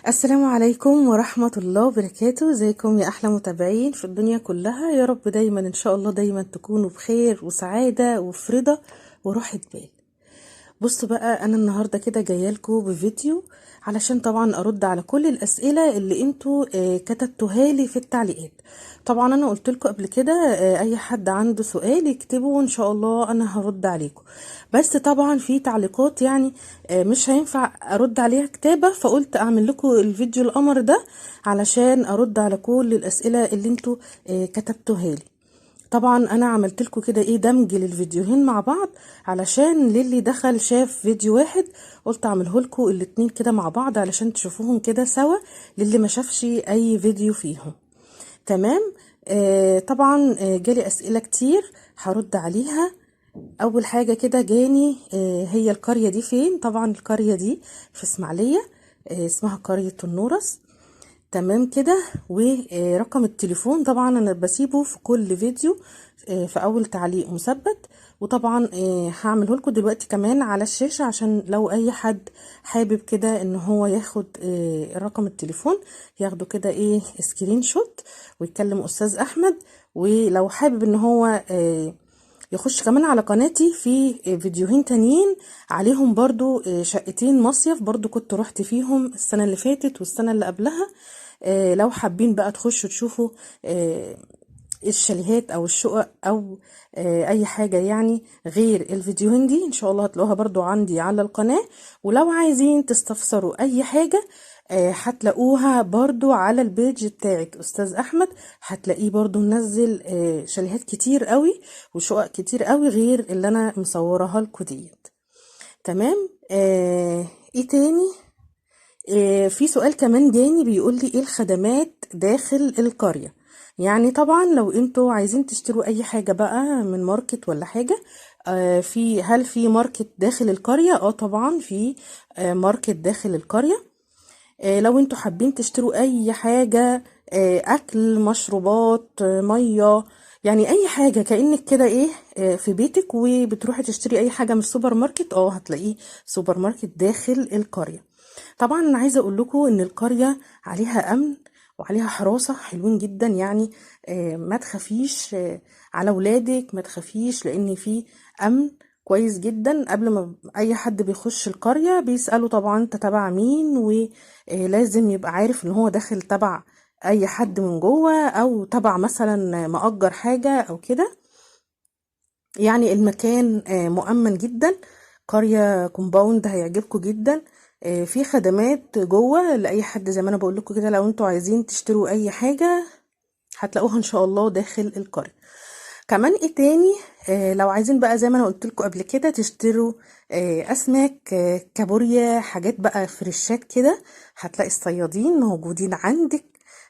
السلام عليكم ورحمة الله وبركاته. ازيكم يا أحلى متابعين في الدنيا كلها؟ يا رب دايما إن شاء الله دايما تكونوا بخير وسعادة وفي رضا وراحة بال. بصوا بقى، انا النهارده كده جايه لكم بفيديو علشان طبعا ارد على كل الاسئله اللي انتوا كتبتوها لي في التعليقات. طبعا انا قلت لكم قبل كده اي حد عنده سؤال يكتبه وان شاء الله انا هرد عليكم. بس طبعا في تعليقات يعني مش هينفع ارد عليها كتابه، فقلت اعمل لكم الفيديو القمر ده علشان ارد على كل الاسئله اللي انتوا كتبتوها لي. طبعا انا عملت لكم كده ايه دمج للفيديوهين مع بعض، علشان للي دخل شاف فيديو واحد قلت اعمله لكم الاتنين كده مع بعض علشان تشوفوهم كده سوا، للي ما شافش اي فيديو فيهم. تمام. طبعا جالي اسئله كتير هرد عليها. اول حاجه كده جاني هي القريه دي فين؟ طبعا القريه دي في اسماعيليه، اسمها قريه النورس. تمام كده. ورقم التليفون طبعا انا بسيبه في كل فيديو في اول تعليق مثبت. وطبعا هعمله لكم دلوقتي كمان على الشاشة عشان لو اي حد حابب كده ان هو ياخد رقم التليفون، ياخده كده ايه سكرين شوت ويكلم استاذ احمد. ولو حابب ان هو يخش كمان على قناتي في فيديوهين تانيين عليهم برضو شقتين مصيف برضو كنت رحت فيهم السنة اللي فاتت والسنة اللي قبلها. لو حابين بقى تخشوا تشوفوا الشاليهات او الشقق او اي حاجة يعني غير الفيديوهين دي، ان شاء الله هتلاقوها برضو عندي على القناة. ولو عايزين تستفسروا اي حاجة هتلاقوها برضو على البيج بتاعت استاذ احمد. هتلاقيه برضو منزل شاليهات كتير قوي وشقق كتير قوي غير اللي انا مصورها لكم ديت. تمام. ايه تاني؟ في سؤال كمان جاني بيقول لي ايه الخدمات داخل القرية. يعني طبعا لو انتوا عايزين تشتروا اي حاجة بقى من ماركت ولا حاجة، هل في ماركت داخل القرية؟ طبعا في ماركت داخل القرية. لو انتوا حابين تشتروا اي حاجة، اكل، مشروبات، مية، يعني اي حاجة كأنك كده ايه في بيتك وبتروحي تشتري اي حاجة من السوبر ماركت، هتلاقيه سوبر ماركت داخل القرية. طبعا انا عايزة اقول لكم ان القرية عليها امن وعليها حراسة حلوين جدا يعني. ما تخافيش على ولادك، ما تخافيش لان في امن كويس جدا. قبل ما اي حد بيخش القرية بيسأله طبعا انت تبع مين، ولازم يبقى عارف ان هو داخل تبع اي حد من جوه او تبع مثلا مأجر حاجة او كده. يعني المكان مؤمن جدا. قرية كومباوند هيعجبكم جدا. في خدمات جوه لأي حد زي ما انا بقول لكم كده. لو انتوا عايزين تشتروا اي حاجة هتلاقوها ان شاء الله داخل القرية. كمان ايه تاني؟ لو عايزين بقى زي ما انا قلت لكم قبل كده تشتروا اسماك، كابوريا، حاجات بقى فريشات كده، هتلاقي الصيادين موجودين عندك.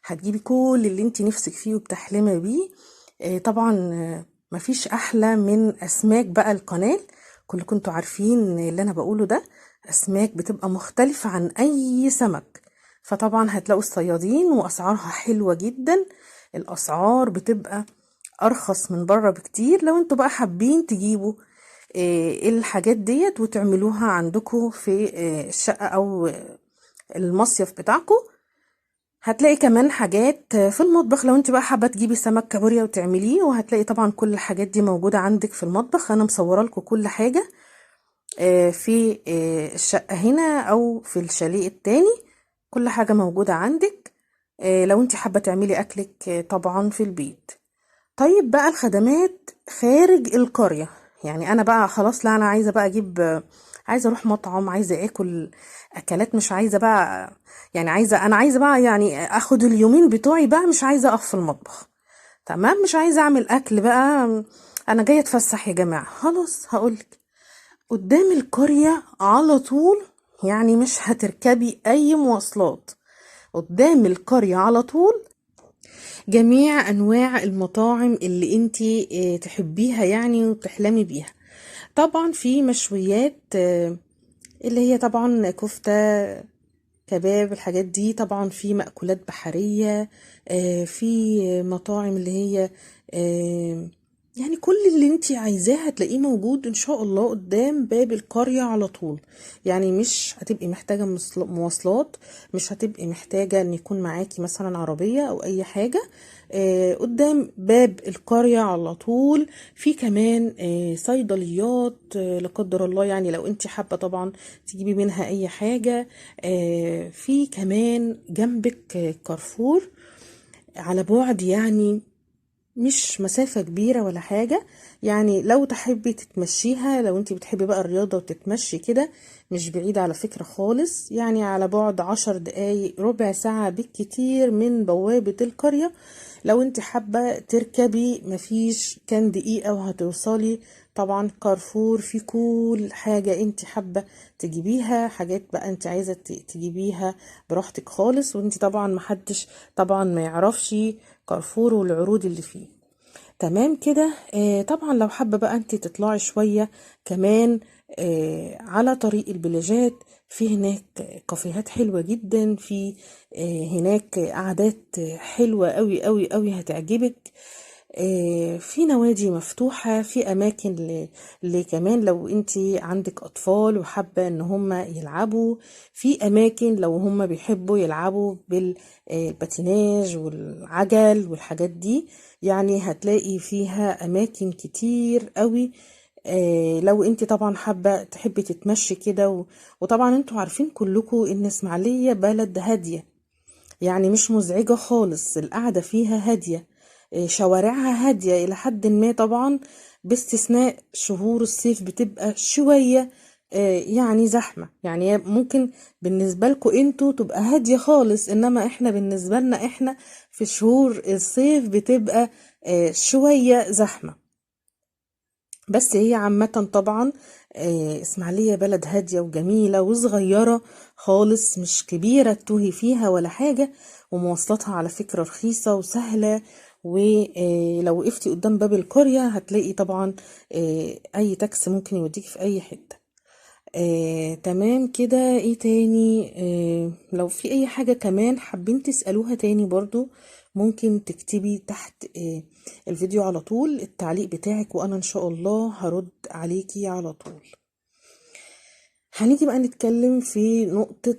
هتجيبي كل اللي انت نفسك فيه وبتحلمي بيه. طبعا مفيش احلى من اسماك بقى القنال. كلكم انتوا عارفين اللي انا بقوله ده. اسماك بتبقى مختلفة عن اي سمك. فطبعا هتلاقوا الصيادين واسعارها حلوة جدا. الاسعار بتبقى ارخص من بره بكتير. لو انتوا بقى حابين تجيبوا الحاجات ديت وتعملوها عندكم في الشقة او المصيف بتاعكم، هتلاقي كمان حاجات في المطبخ. لو انت بقى حابه تجيبي سمك كابوريا وتعمليه، وهتلاقي طبعا كل الحاجات دي موجوده عندك في المطبخ. انا مصوره لكم كل حاجه في الشقه هنا او في الشاليه التاني. كل حاجه موجوده عندك لو انت حابه تعملي اكلك طبعا في البيت. طيب بقى الخدمات خارج القرية. يعني انا بقى خلاص، لا انا عايزة بقى اجيب، عايزة اروح مطعم، عايزة اكل اكلات، مش عايزة بقى يعني انا عايزة بقى يعني اخد اليومين بتوعي بقى، مش عايزة اقف في المطبخ. تمام، مش عايزة اعمل اكل بقى. انا جاية اتفسح يا جماعة. خلاص هقولك، قدام القرية على طول، يعني مش هتركبي اي مواصلات. قدام القرية على طول جميع انواع المطاعم اللي انتي تحبيها يعني وتحلمي بيها. طبعا في مشويات اللي هي طبعا كفتة، كباب، الحاجات دي. طبعا في مأكولات بحرية، في مطاعم اللي هي يعني كل اللي انتي عايزاه هتلاقيه موجود ان شاء الله قدام باب القرية على طول. يعني مش هتبقي محتاجة مواصلات، مش هتبقي محتاجة ان يكون معاكي مثلا عربية او اي حاجة. قدام باب القرية على طول. في كمان صيدليات، لا قدر الله يعني لو انتي حابة طبعا تجيبي منها اي حاجة. في كمان جنبك كارفور على بعد، يعني مش مسافة كبيرة ولا حاجة. يعني لو تحبي تتمشيها، لو انتي بتحبي بقى الرياضة وتتمشي كده، مش بعيدة على فكرة خالص، يعني على بعد 10 دقايق ربع ساعة بالكتير من بوابة القرية. لو انتي حابة تركبي مفيش كام دقيقة وهتوصلي. طبعا كارفور في كل حاجة انتي حابة تجيبيها، حاجات بقى انتي عايزة تجيبيها براحتك خالص. وانتي طبعا محدش طبعا ما يعرفش كارفور والعروض اللي فيه. تمام كده. طبعا لو حابة بقى انت تطلعي شوية كمان على طريق البلاجات، في هناك كافيهات حلوة جدا، في هناك قعدات حلوة قوي قوي قوي هتعجبك. في نوادي مفتوحة، في أماكن اللي كمان لو انتي عندك أطفال وحابة ان هم يلعبوا، في أماكن لو هم بيحبوا يلعبوا بالباتيناج والعجل والحاجات دي. يعني هتلاقي فيها أماكن كتير قوي. لو انت طبعا حابة تحبي تتمشي كده وطبعا انتوا عارفين كلكم ان اسماعيلية بلد هادية، يعني مش مزعجة خالص، القعدة فيها هادية. شوارعها هادية إلى حد ما طبعا، باستثناء شهور الصيف بتبقى شوية يعني زحمة. يعني ممكن بالنسبة لكم انتوا تبقى هادية خالص، انما احنا بالنسبة لنا احنا في شهور الصيف بتبقى شوية زحمة. بس هي عامة طبعا اسماعيلية بلد هادية وجميلة وصغيرة خالص، مش كبيرة تتوهي فيها ولا حاجة. ومواصلاتها على فكرة رخيصة وسهلة. ولو وقفتي قدام باب القرية هتلاقي طبعا أي تاكسي ممكن يوديكي في أي حتة. تمام كده. ايه تاني؟ لو في اي حاجة كمان حابين تسألوها تاني برضو، ممكن تكتبي تحت الفيديو على طول التعليق بتاعك، وانا ان شاء الله هرد عليكي على طول. هنيجي بقى نتكلم في نقطة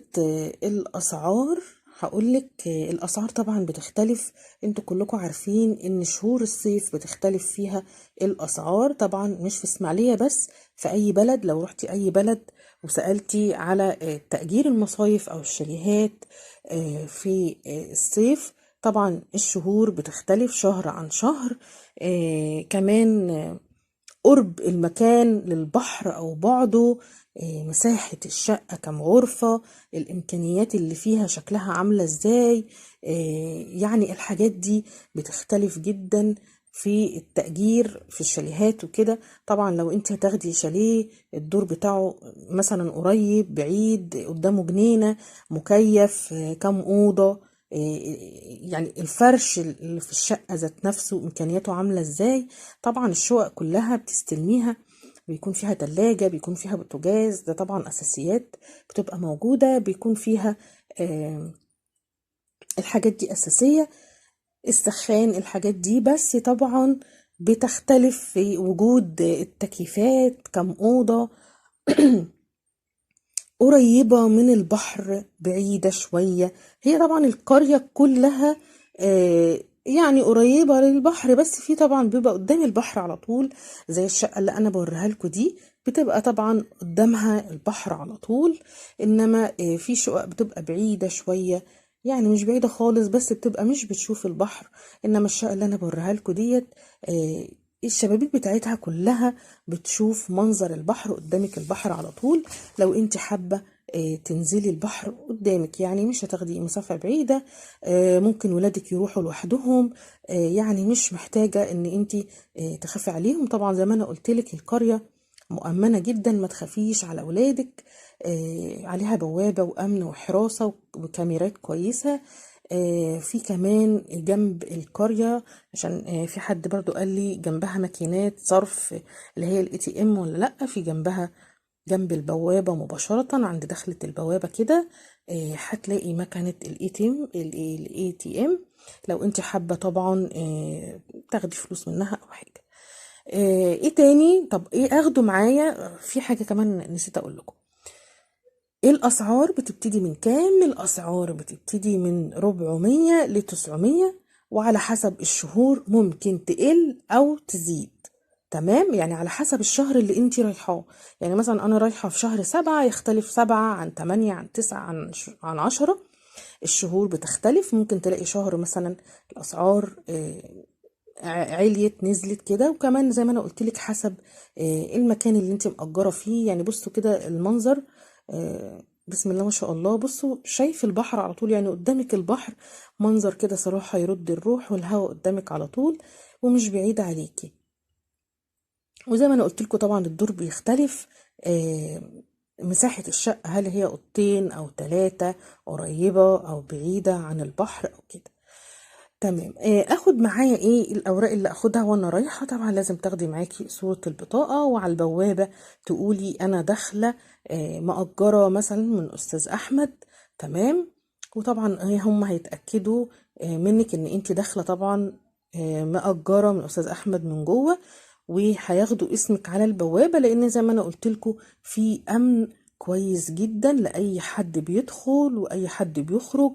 الأسعار. هقولك الأسعار طبعا بتختلف، انتوا كلكم عارفين ان شهور الصيف بتختلف فيها الأسعار. طبعا مش في اسماعيلية بس، في أي بلد لو رحتي أي بلد وسألتي على تأجير المصايف أو الشاليهات في الصيف، طبعا الشهور بتختلف شهر عن شهر. كمان قرب المكان للبحر أو بعده، مساحة الشقة كم غرفة، الإمكانيات اللي فيها شكلها عاملة إزاي. يعني الحاجات دي بتختلف جدا في التأجير في الشاليهات وكده. طبعا لو انت هتاخدي شاليه الدور بتاعه مثلا قريب بعيد، قدامه جنينة، مكيف، كم أوضة، يعني الفرش اللي في الشقة ذات نفسه إمكانياته عاملة إزاي. طبعا الشقق كلها بتستلميها بيكون فيها تلاجة، بيكون فيها بوتاجاز، ده طبعا أساسيات بتبقى موجودة، بيكون فيها الحاجات دي أساسية. السخان، الحاجات دي بس طبعا بتختلف في وجود التكييفات، كم أوضة. قريبة من البحر، بعيدة شوية. هي طبعا القرية كلها يعني قريبة للبحر، بس في طبعا بيبقى قدام البحر على طول، زي الشقة اللي أنا بوريها لكم دي بتبقى طبعا قدامها البحر على طول. إنما في شقق بتبقى بعيدة شوية، يعني مش بعيدة خالص بس بتبقى مش بتشوف البحر. إنما الشقة اللي أنا بوريها لكم ديت آه، الشبابيك بتاعتها كلها بتشوف منظر البحر، قدامك البحر على طول. لو انت حابة تنزلي البحر قدامك، يعني مش هتاخدي مسافة بعيدة. ممكن ولادك يروحوا لوحدهم، يعني مش محتاجة ان انت تخافي عليهم. طبعا زي ما انا قلتلك القرية مؤمنة جدا، ما تخافيش على ولادك، عليها بوابة وأمن وحراسة وكاميرات كويسة. في كمان جنب القرية، عشان في حد برضو قال لي جنبها ماكينات صرف اللي هي الاي تي ام ولا لا. في جنبها جنب البوابة مباشرة عند دخلة البوابة كده هتلاقي مكنة الاي تي ام، لو انت حابة طبعا تاخدي فلوس منها او حاجة. ايه تاني؟ طب ايه اخده معايا؟ في حاجة كمان نسيت اقول لكم. الاسعار بتبتدي من كام؟ الاسعار بتبتدي من 400 ل 900، وعلى حسب الشهور ممكن تقل او تزيد. تمام، يعني على حسب الشهر اللي انت رايحاه. يعني مثلا انا رايحة في شهر 7، يختلف 7 عن 8 عن 9 عن 10. الشهور بتختلف، ممكن تلاقي شهر مثلا الاسعار عليت نزلت كده. وكمان زي ما انا قلت لك حسب المكان اللي انت مأجرة فيه. يعني بصوا كده المنظر، بسم الله ما شاء الله. بصوا شايف البحر على طول، يعني قدامك البحر. منظر كده صراحة يرد الروح، والهواء قدامك على طول ومش بعيد عليكي. وزي ما انا قلت لكم طبعا الدور بيختلف. آه، مساحة الشقة، هل هي اوضتين او ثلاثة، قريبة او بعيدة عن البحر او كده. تمام. اخد معايا ايه الاوراق اللي اخدها وانا رايحه؟ طبعا لازم تاخدي معاكي صوره البطاقه، وعلى البوابه تقولي انا داخله مأجره مثلا من استاذ احمد. تمام. وطبعا هم هيتاكدوا منك ان انت داخله طبعا مأجره من استاذ احمد من جوه. وهياخدوا اسمك على البوابه، لان زي ما انا قلت لكم في امن كويس جدا لأي حد بيدخل وأي حد بيخرج.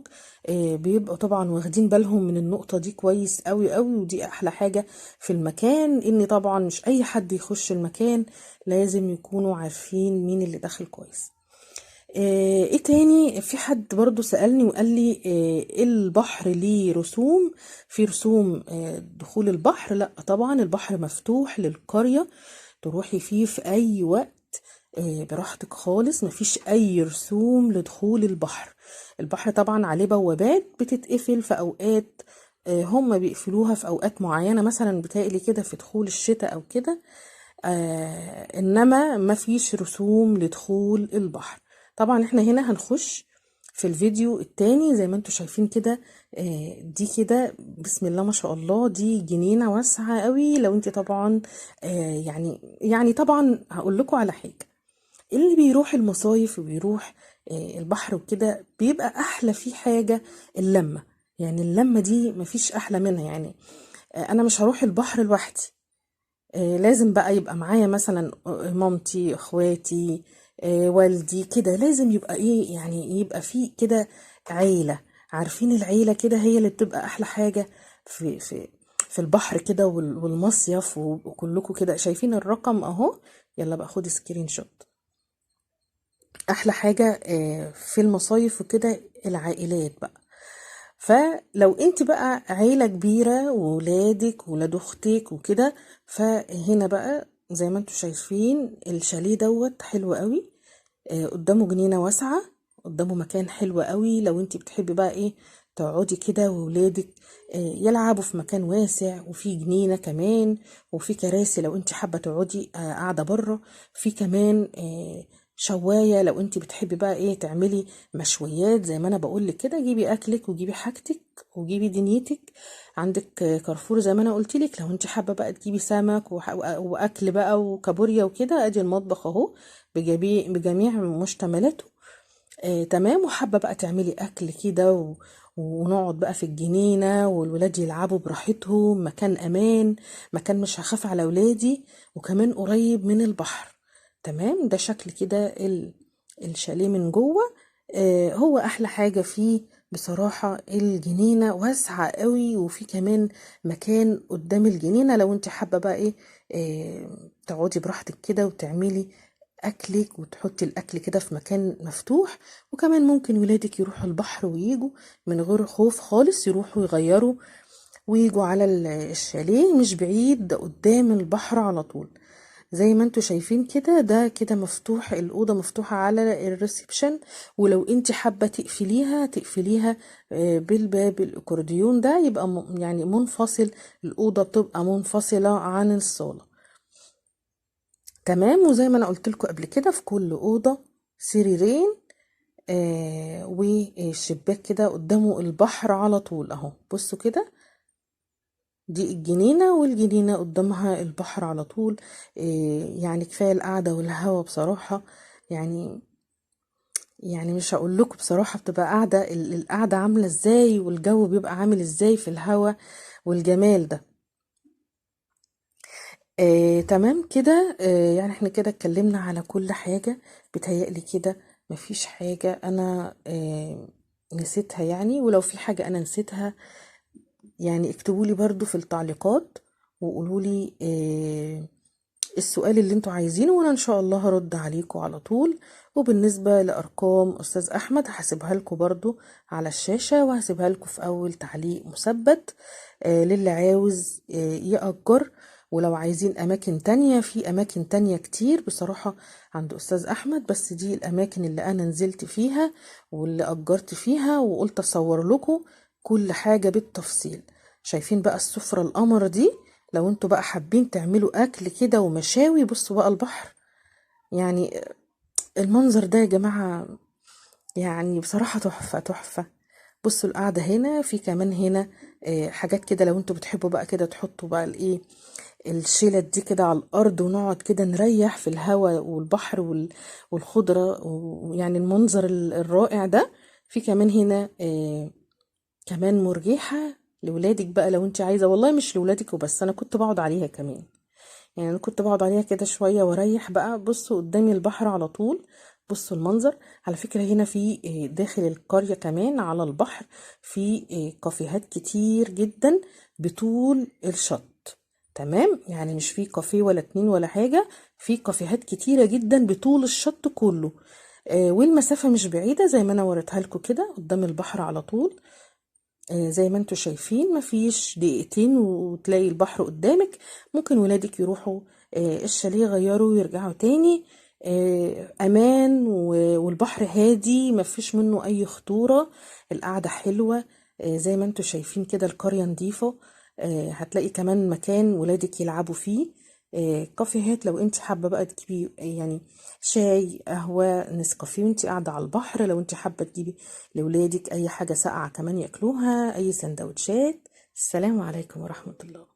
بيبقوا طبعا واخدين بالهم من النقطة دي كويس قوي قوي. ودي أحلى حاجة في المكان، إن طبعا مش أي حد يخش المكان، لازم يكونوا عارفين مين اللي داخل كويس. ايه تاني؟ في حد برضو سألني وقال لي البحر ليه رسوم؟ في رسوم دخول البحر؟ لا طبعا البحر مفتوح للقرية، تروحي فيه في اي وقت براحتك خالص، مفيش اي رسوم لدخول البحر. البحر طبعا عليه بوابات بتتقفل في اوقات، هم بيقفلوها في اوقات معينة، مثلا بتقلي كده في دخول الشتاء او كده. انما مفيش رسوم لدخول البحر. طبعا احنا هنا هنخش في الفيديو التاني زي ما انتوا شايفين كده. دي كده بسم الله ما شاء الله، دي جنينة واسعة قوي. لو انت طبعا يعني طبعا هقول لكم على حاجة. اللي بيروح المصايف وبيروح البحر وكده بيبقى احلى فيه حاجة اللمة. يعني اللمة دي مفيش احلى منها. يعني انا مش هروح البحر لوحدي، لازم بقى يبقى معايا مثلا مامتي، اخواتي، والدي كده. لازم يبقى ايه يعني، يبقى فيه كده عيلة. عارفين العيلة كده هي اللي بتبقى احلى حاجة في البحر كده والمصيف. وكلكم كده شايفين الرقم اهو. يلا بقى خد سكرين شوت. احلى حاجة في المصايف وكده العائلات بقى. فلو انت بقى عيلة كبيرة وولادك وولاد اختك وكده، فهنا بقى زي ما انتوا شايفين الشاليه دوت حلو قوي. قدامه جنينة واسعة، قدامه مكان حلو قوي. لو انت بتحبي بقى ايه تقعدي كده وولادك يلعبوا في مكان واسع، وفي جنينة كمان، وفي كراسي لو انت حابة تقعدي قاعدة بره. في كمان شواية لو انت بتحبي بقى ايه تعملي مشويات. زي ما انا بقول لك كده، جيبي اكلك وجيبي حاجتك وجيبي دنيتك. عندك كارفور زي ما انا قلت لك. لو انت حابه بقى تجيبي سمك واكل بقى وكابوريا وكده، ادي المطبخ اهو بجميع مشتملاته. تمام. وحابة بقى تعملي أكل كده ونقعد بقى في الجنينة والولاد يلعبوا براحتهم. مكان أمان، مكان مش هخاف على ولادي، وكمان قريب من البحر. تمام. ده شكل كده الشاليه من جوه. هو أحلى حاجة فيه بصراحة الجنينة واسعة قوي، وفي كمان مكان قدام الجنينة لو انت حابة بقى ايه تقعدي براحتك كده وتعملي اكلك وتحطي الاكل كده في مكان مفتوح. وكمان ممكن ولادك يروحوا البحر ويجوا من غير خوف خالص، يروحوا يغيروا ويجوا على الشاليه. مش بعيد، ده قدام البحر على طول. زي ما انتوا شايفين كده، ده كده مفتوح، الأوضة مفتوحة على الريسبشن. ولو انت حابة تقفليها تقفليها بالباب الأكورديون ده، يبقى يعني منفصل. الأوضة بتبقى منفصلة عن الصالة. تمام. وزي ما انا قلت لكم قبل كده، في كل اوضه سريرين والشباك كده قدامه البحر على طول اهو. بصوا كده، دي الجنينه، والجنينه قدامها البحر على طول. يعني كفايه القعده والهوا بصراحه. يعني يعني مش هقول لكم بصراحه بتبقى قاعده القعده عامله ازاي، والجو بيبقى عامل ازاي في الهوا والجمال ده. تمام كده. يعني احنا كده اتكلمنا على كل حاجة. بتهيألي كده مفيش حاجة انا نسيتها يعني. ولو في حاجة انا نسيتها يعني اكتبولي برضو في التعليقات وقولولي السؤال اللي انتوا عايزينه، وانا ان شاء الله هرد عليكم على طول. وبالنسبة لارقام استاذ احمد هسيبها لكم برضو على الشاشة، وهسيبها لكم في اول تعليق مثبت للي عاوز يأجر. ولو عايزين اماكن تانية، في اماكن تانية كتير بصراحة عند استاذ احمد، بس دي الاماكن اللي انا نزلت فيها واللي اجرت فيها وقلت اصور لكم كل حاجة بالتفصيل. شايفين بقى السفرة القمر دي؟ لو انتوا بقى حابين تعملوا اكل كده ومشاوي، بصوا بقى البحر يعني. المنظر ده يا جماعة يعني بصراحة تحفة تحفة. بصوا القعدة هنا، في كمان هنا حاجات كده لو انتوا بتحبوا بقى كده تحطوا بقى الايه الشيلة دي كده على الارض، ونقعد كده نريح في الهواء والبحر والخضرة، ويعني المنظر الرائع ده. في كمان هنا كمان مرجيحة لولادك بقى لو انت عايزة. والله مش لولادك وبس، انا كنت بقعد عليها كمان. يعني انا كنت بقعد عليها كده شوية واريح بقى. بصوا قدامي البحر على طول. بصوا المنظر. على فكرة هنا في داخل القرية كمان على البحر في كافيهات كتير جدا بطول الشط. تمام، يعني مش في كافيه ولا اتنين ولا حاجة، في كافيهات كتيرة جدا بطول الشط كله. والمسافة مش بعيدة زي ما انا وريتها لكم كده قدام البحر على طول. زي ما انتوا شايفين مفيش دقيقتين وتلاقي البحر قدامك. ممكن ولادك يروحوا الشاليه يغيروا ويرجعوا تاني. امان والبحر هادي مفيش منه اي خطورة. القعدة حلوة. زي ما انتوا شايفين كده القرية نظيفة. هتلاقي كمان مكان ولادك يلعبوا فيه. كافيهات لو انت حابة بقى تجيبي يعني شاي قهوة نسكافيه وانت قاعدة على البحر. لو انت حابة تجيبي لولادك اي حاجة ساقعة كمان ياكلوها، اي سندوتشات. السلام عليكم ورحمة الله.